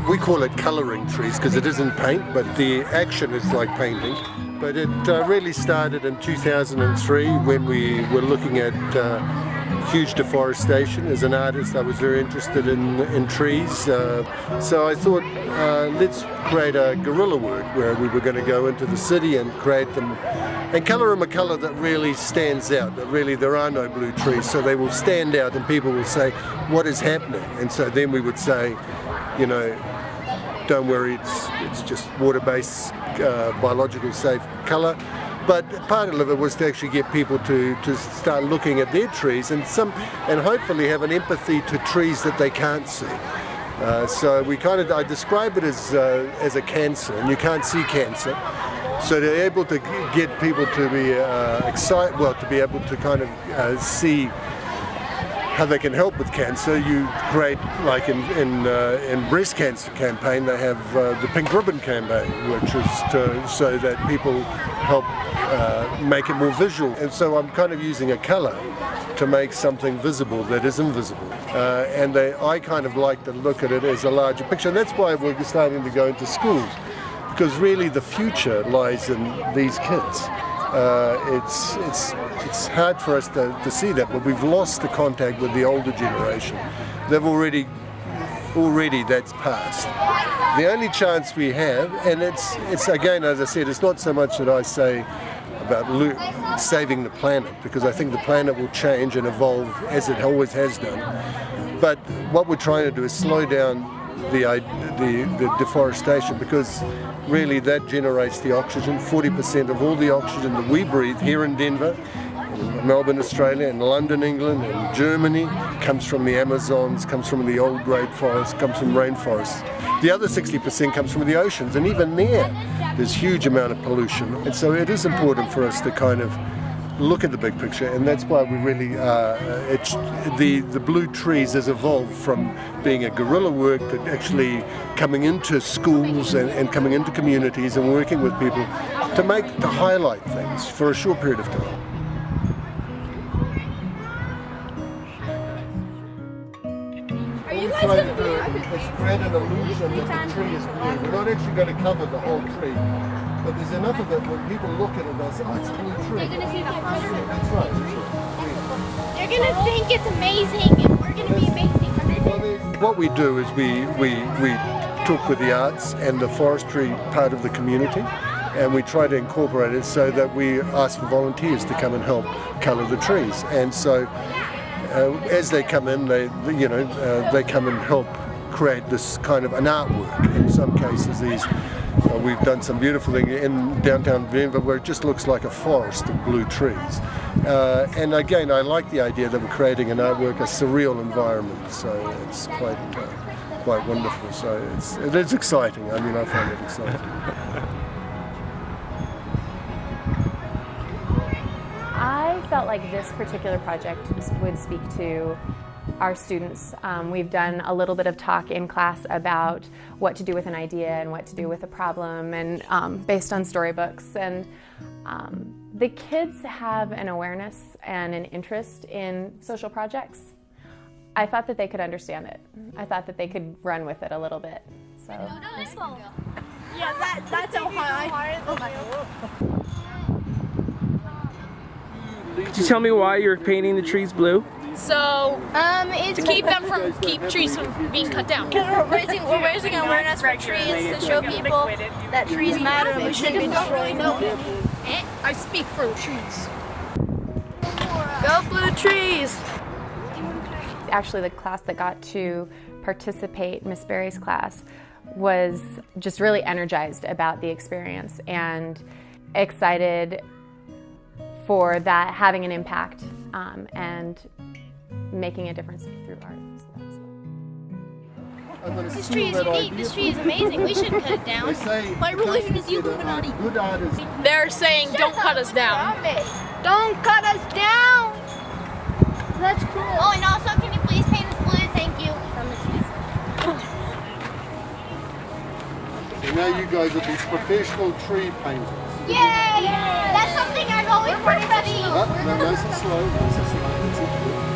we call it colouring trees because it isn't paint, but the action is like painting. But it really started in 2003 when we were looking at huge deforestation. As an artist, I was very interested in trees, so I thought let's create a guerrilla work where we were going to go into the city and create them and colour them a colour that really stands out, that really there are no blue trees, so they will stand out and people will say, what is happening? And so then we would say, you know, don't worry, it's just water-based, biological safe colour. But part of it was to actually get people to start looking at their trees and hopefully have an empathy to trees that they can't see. So I describe it as a cancer, and you can't see cancer. So to be able to get people to be excited, well, to be able to kind of see how they can help with cancer, you create, like in breast cancer campaign, they have the Pink Ribbon campaign, which is so that people help make it more visual. And so I'm kind of using a colour to make something visible that is invisible. And I kind of like to look at it as a larger picture. And that's why we're starting to go into schools, because really the future lies in these kids. It's hard for us to see that, but we've lost the contact with the older generation. They've already that's past. The only chance we have, and it's again, as I said, it's not so much that I say about saving the planet, because I think the planet will change and evolve as it always has done. But what we're trying to do is slow down the deforestation, because really that generates the oxygen. 40% of all the oxygen that we breathe here in Denver, in Melbourne, Australia, in London, England, and Germany comes from the Amazons, comes from the old great forests, comes from rainforests. The other 60% comes from the oceans, and even there's huge amount of pollution. And so it is important for us to kind of look at the big picture, and that's why we really the Blue Trees has evolved from being a guerrilla work to actually coming into schools and coming into communities and working with people to highlight things for a short period of time. Are you guys going to be spread an illusion that the tree is blue? We're not actually going to cover the whole tree, but there's enough of it when people look at it, they'll say, oh, it's a blue tree. They're going to see the color. That's right. They're going to think it's amazing, and we're going to be amazing. What we do is we talk with the arts and the forestry part of the community, and we try to incorporate it so that we ask for volunteers to come and help colour the trees. And so as they come in, they come and help create this kind of an artwork. In some cases, we've done some beautiful thing in downtown Denver where it just looks like a forest of blue trees. And again, I like the idea that we're creating an artwork, a surreal environment. So it's quite wonderful. So it is exciting. I mean, I find it exciting. I felt like this particular project would speak to our students. We've done a little bit of talk in class about what to do with an idea and what to do with a problem, and based on storybooks. And the kids have an awareness and an interest in social projects. I thought that they could understand it. I thought that they could run with it a little bit. So. Yeah, that's how hard. Could you tell me why you're painting the trees blue? So, to keep trees from being cut down. Because we're raising awareness for trees to show people that trees matter and we shouldn't be destroying them. I speak for the trees. Go blue trees! Actually, the class that got to participate, Miss Berry's class, was just really energized about the experience and excited for that having an impact and making a difference through art. This tree is unique. This tree is amazing. We shouldn't cut it down. My religion is the Illuminati. They're saying, don't cut us down. Don't cut us down! That's cool. Oh, and also, can you please paint this blue? Thank you. From the trees. So now you guys are these professional tree painters. Yay! That's something I've always wanted to be. Nice and slow, nice and slow.